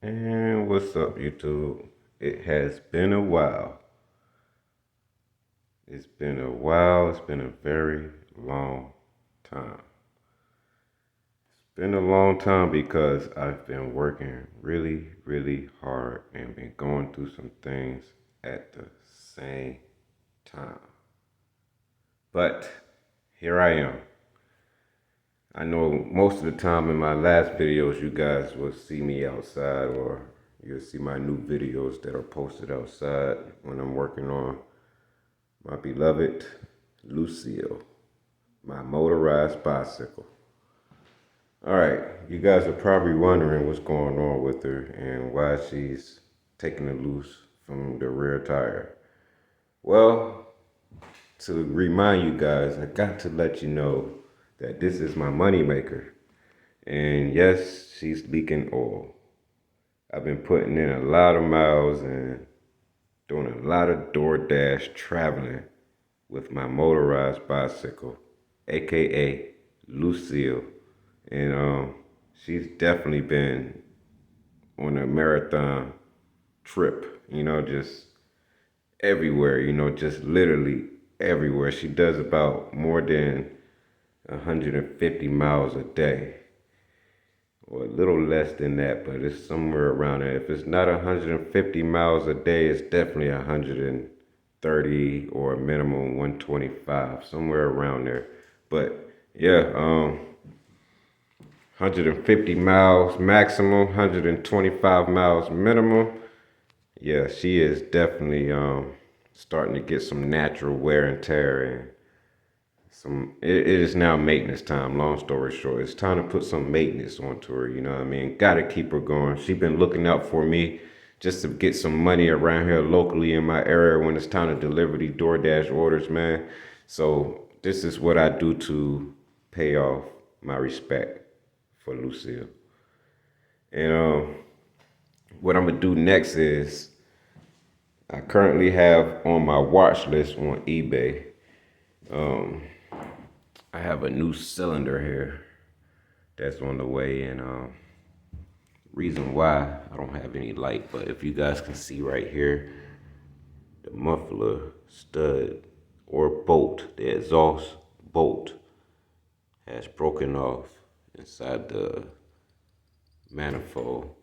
And what's up, YouTube? It has been a while. It's been a while. It's been a very long time. It's been a long time because I've been working really, really hard and been going through some things at the same time. But here I am. I know most of the time in my last videos, you guys will see me outside, or you'll see my new videos that are posted outside when I'm working on my beloved Lucille, my motorized bicycle. All right, you guys are probably wondering what's going on with her and why she's taking it loose from the rear tire. Well, to remind you guys, I got to let you know that this is my money maker. And yes, she's leaking oil. I've been putting in a lot of miles and doing a lot of DoorDash traveling with my motorized bicycle, aka Lucille. And she's definitely been on a marathon trip, just everywhere, just literally everywhere. She does about more than 150 miles a day, or a little less than that, but it's somewhere around there. If it's not 150 miles a day, it's definitely 130 or a minimum 125, somewhere around there. But yeah, 150 miles maximum, 125 miles minimum. Yeah, she is definitely starting to get some natural wear and tear, and it is now maintenance time. Long story short, it's time to put some maintenance onto her. You know what I mean? Got to keep her going. She's been looking out for me just to get some money around here locally in my area when it's time to deliver these DoorDash orders, man. So this is what I do to pay off my respect for Lucille. And what I'm gonna do next is I currently have on my watch list on eBay. I have a new cylinder here that's on the way, and reason why I don't have any light, but if you guys can see right here, the muffler stud or bolt, the exhaust bolt, has broken off inside the manifold,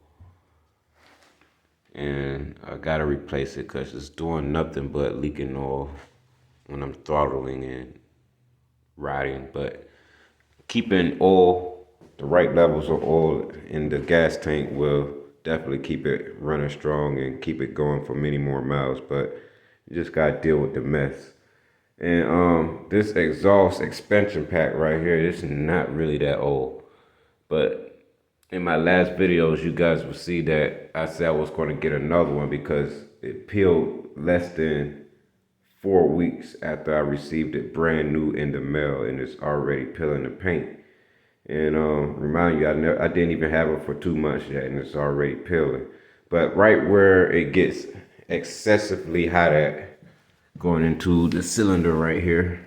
and I gotta replace it because it's doing nothing but leaking oil when I'm throttling and riding. But keeping oil, the right levels of oil in the gas tank, will definitely keep it running strong and keep it going for many more miles. But you just gotta deal with the mess. And this exhaust expansion pack right here, this is not really that old, but in my last videos, you guys will see that I said I was going to get another one because it peeled less than 4 weeks after I received it brand new in the mail, and it's already peeling the paint. And remind you, I didn't even have it for 2 months yet, and it's already peeling. But right where it gets excessively hot at, going into the cylinder right here,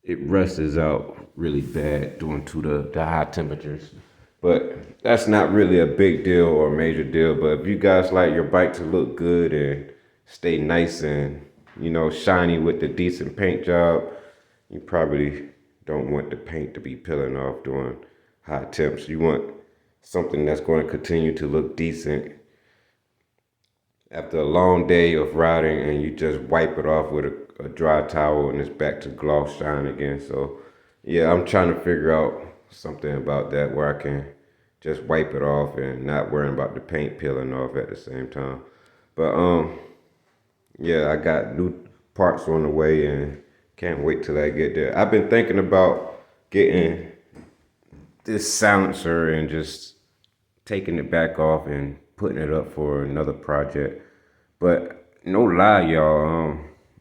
it rusts out really bad due to the high temperatures. But that's not really a big deal or a major deal. But if you guys like your bike to look good and stay nice and, shiny with the decent paint job, you probably don't want the paint to be peeling off during high temps. You want something that's going to continue to look decent after a long day of riding, and you just wipe it off with a dry towel and it's back to gloss shine again. So yeah, I'm trying to figure out something about that where I can just wipe it off and not worrying about the paint peeling off at the same time. But yeah, I got new parts on the way and can't wait till I get there. I've been thinking about getting this silencer and just taking it back off and putting it up for another project. But no lie, y'all,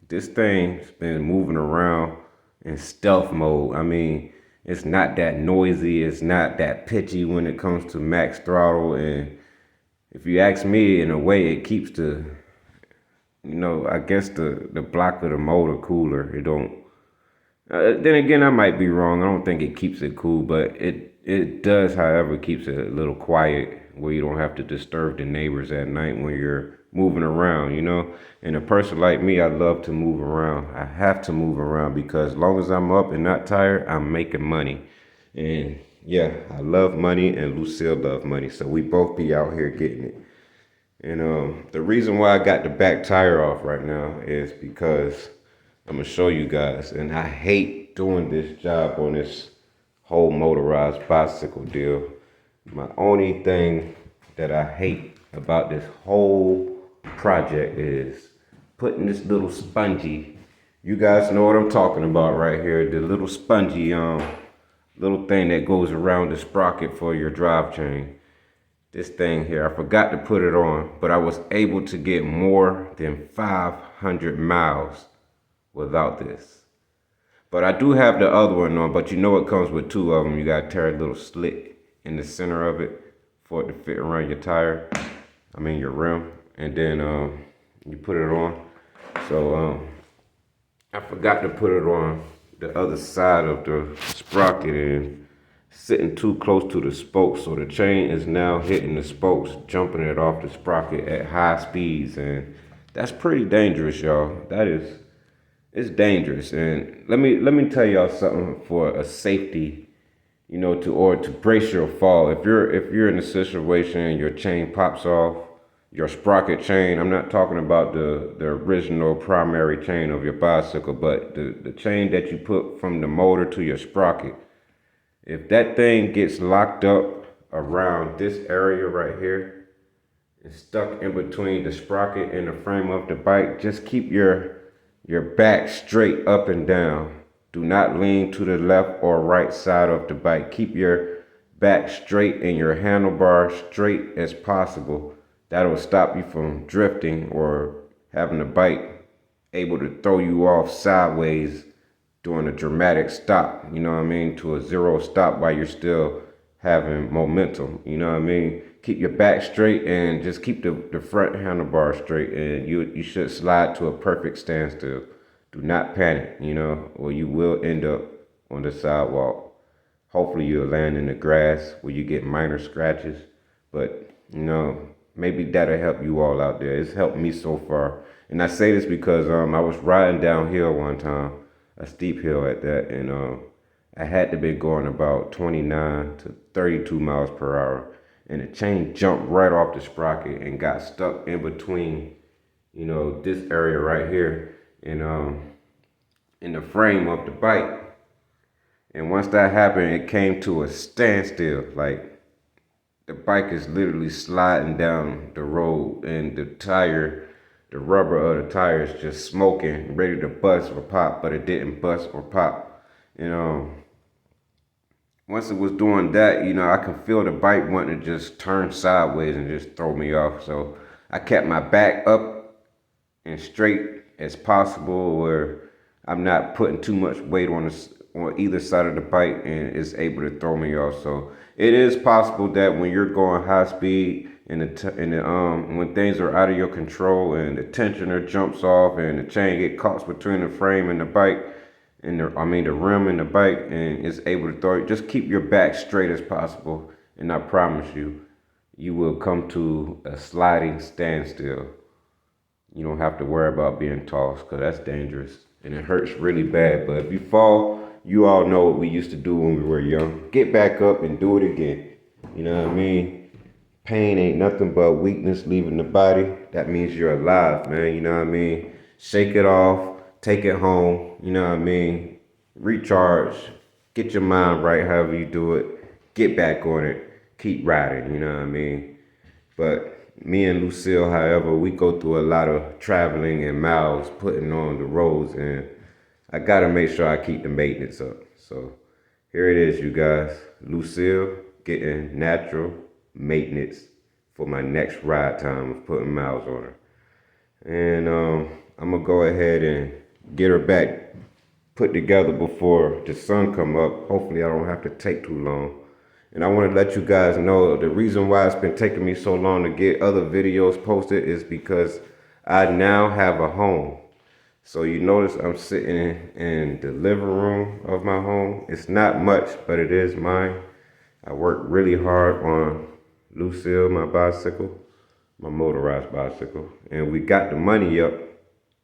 this thing's been moving around in stealth mode. I mean, it's not that noisy, it's not that pitchy when it comes to max throttle, and if you ask me, in a way, it keeps I guess the block of the motor cooler. Then again, I might be wrong. I don't think it keeps it cool, but it does, however, keeps it a little quiet where you don't have to disturb the neighbors at night when you're moving around, you know? And a person like me, I love to move around. I have to move around because as long as I'm up and not tired, I'm making money. And yeah, I love money and Lucille love money. So we both be out here getting it. And the reason why I got the back tire off right now is because I'm gonna show you guys. And I hate doing this job on this whole motorized bicycle deal. My only thing that I hate about this whole project is putting this little spongy. You guys know what I'm talking about right here. The little spongy little thing that goes around the sprocket for your drive chain. This thing here, I forgot to put it on, but I was able to get more than 500 miles without this. But I do have the other one on, but you know it comes with two of them. You gotta tear a little slit in the center of it for it to fit around your tire. I mean your rim. And then you put it on. So I forgot to put it on the other side of the sprocket and sitting too close to the spokes. So the chain is now hitting the spokes, jumping it off the sprocket at high speeds. And that's pretty dangerous, y'all. It's dangerous. And let me tell y'all something for a safety, you know, to brace your fall. If you're in a situation and your chain pops off, your sprocket chain, I'm not talking about the original primary chain of your bicycle, but the chain that you put from the motor to your sprocket. If that thing gets locked up around this area right here and stuck in between the sprocket and the frame of the bike, just keep your back straight up and down. Do not lean to the left or right side of the bike. Keep your back straight and your handlebar straight as possible. That'll stop you from drifting or having the bike able to throw you off sideways doing a dramatic stop, you know what I mean, to a zero stop while you're still having momentum, you know what I mean? Keep your back straight and just keep the front handlebar straight and you should slide to a perfect standstill. Do not panic, you know, or you will end up on the sidewalk. Hopefully you'll land in the grass where you get minor scratches, but you know, maybe that'll help you all out there. It's helped me so far. And I say this because I was riding downhill one time, a steep hill at that, and I had to be going about 29 to 32 miles per hour. And the chain jumped right off the sprocket and got stuck in between, you know, this area right here and in the frame of the bike. And once that happened, it came to a standstill. Like the bike is literally sliding down the road and the rubber of the tire is just smoking, ready to bust or pop, but it didn't bust or pop. You know, once it was doing that, you know, I could feel the bike wanting to just turn sideways and just throw me off. So I kept my back up and straight as possible where I'm not putting too much weight on either side of the bike and it's able to throw me off. So it is possible that when you're going high speed and when things are out of your control and the tensioner jumps off and the chain get caught between the frame and the bike and the rim and the bike and it's able to throw it, just keep your back straight as possible and I promise you will come to a sliding standstill. You don't have to worry about being tossed because that's dangerous and it hurts really bad. But if you fall, you all know what we used to do when we were young. Get back up and do it again. You know what I mean? Pain ain't nothing but weakness leaving the body. That means you're alive, man. You know what I mean? Shake it off. Take it home. You know what I mean? Recharge. Get your mind right however you do it. Get back on it. Keep riding. You know what I mean? But me and Lucille, however, we go through a lot of traveling and miles putting on the roads, and I gotta make sure I keep the maintenance up. So here it is, you guys. Lucille getting natural maintenance for my next ride time of putting miles on her. And I'm gonna go ahead and get her back put together before the sun come up. Hopefully I don't have to take too long. And I want to let you guys know the reason why it's been taking me so long to get other videos posted is because I now have a home. So you notice I'm sitting in the living room of my home. It's not much, but it is mine. I worked really hard on Lucille, my bicycle, my motorized bicycle, and we got the money up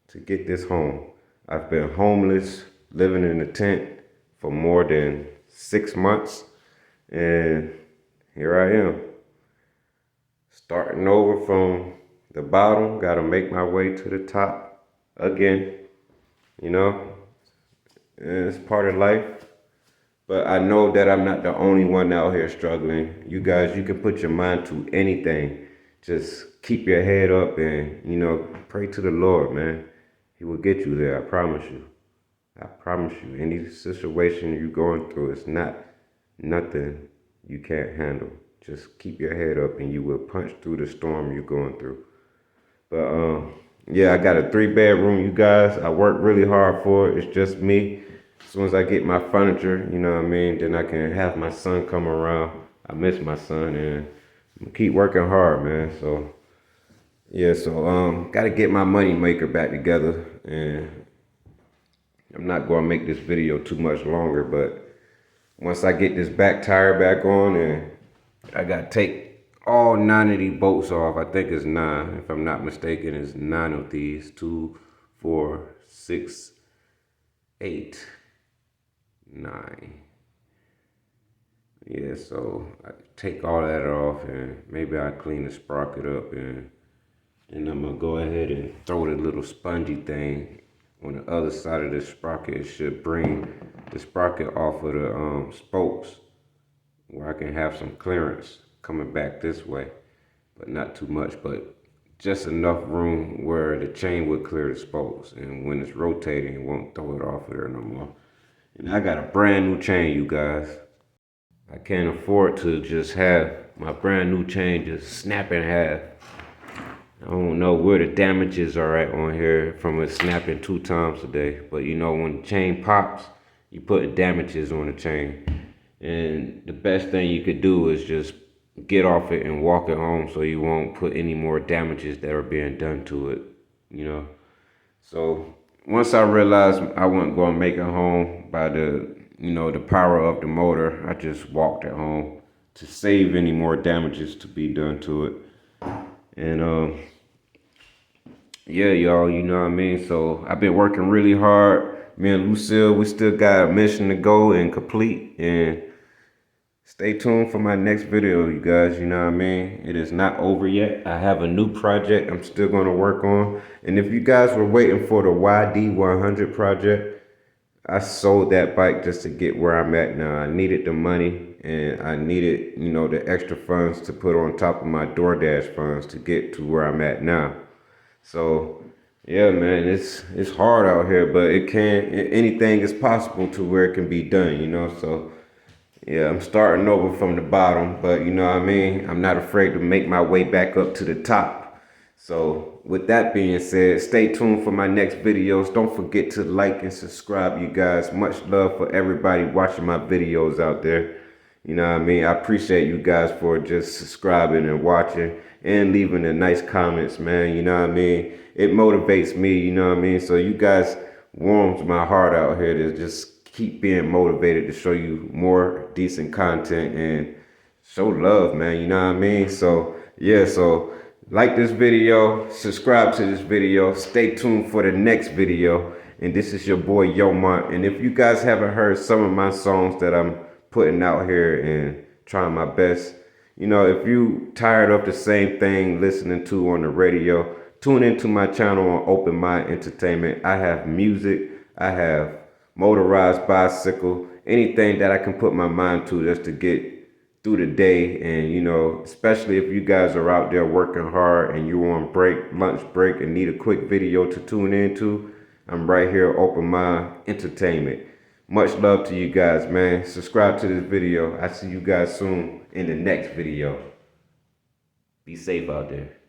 to get this home. I've been homeless, living in a tent for more than 6 months, and here I am, starting over from the bottom. Gotta make my way to the top again, you know, and it's part of life. But I know that I'm not the only one out here struggling. You guys, you can put your mind to anything. Just keep your head up and, pray to the Lord, man. He will get you there, I promise you. I promise you. Any situation you're going through, it's not nothing you can't handle. Just keep your head up and you will punch through the storm you're going through. But yeah, I got a 3-bedroom, you guys. I worked really hard for it. It's just me. As soon as I get my furniture, you know what I mean, then I can have my son come around. I miss my son, and keep working hard, man. So yeah, gotta get my money maker back together, and I'm not gonna make this video too much longer, but once I get this back tire back on, and I gotta take all 9 of these bolts off. I think it's 9, if I'm not mistaken. It's 9 of these. 2, 4, 6, 8, 9. Yeah, so I take all that off, and maybe I clean the sprocket up, and then I'm gonna go ahead and throw the little spongy thing on the other side of the sprocket. It should bring the sprocket off of the spokes, where I can have some clearance coming back this way, but not too much, but just enough room where the chain would clear the spokes, and when it's rotating, it won't throw it off of there no more. And I got a brand new chain, you guys. I can't afford to just have my brand new chain just snap in half. I don't know where the damages are at on here from it snapping 2 times a day, but when the chain pops, you put damages on the chain. And the best thing you could do is just get off it and walk it home, so you won't put any more damages that are being done to it, So once I realized I wasn't going to make it home by the power of the motor, I just walked it home to save any more damages to be done to it. And yeah, y'all, you know what I mean? So I've been working really hard. Me and Lucille, we still got a mission to go and complete, and stay tuned for my next video, you guys, you know what I mean? It is not over yet. I have a new project I'm still going to work on. And if you guys were waiting for the YD100 project, I sold that bike just to get where I'm at now. I needed the money, and I needed, the extra funds to put on top of my DoorDash funds to get to where I'm at now. So yeah, man, it's hard out here, but anything is possible to where it can be done, So yeah, I'm starting over from the bottom, but you know what I mean? I'm not afraid to make my way back up to the top. So with that being said, stay tuned for my next videos. Don't forget to like and subscribe, you guys. Much love for everybody watching my videos out there. You know what I mean? I appreciate you guys for just subscribing and watching and leaving the nice comments, man. You know what I mean? It motivates me, you know what I mean? So you guys warms my heart out here to just keep being motivated to show you more decent content and show love, man. You know what I mean? So yeah, so like this video, subscribe to this video, stay tuned for the next video. And this is your boy Yomont. And if you guys haven't heard some of my songs that I'm putting out here and trying my best, if you tired of the same thing listening to on the radio, tune into my channel on Open Mind Entertainment. I have music, I have motorized bicycle, anything that I can put my mind to just to get through the day. And especially if you guys are out there working hard and you're on lunch break, and need a quick video to tune into, I'm right here, Open Mind Entertainment. Much love to you guys, man. Subscribe to this video. I see you guys soon in the next video. Be safe out there.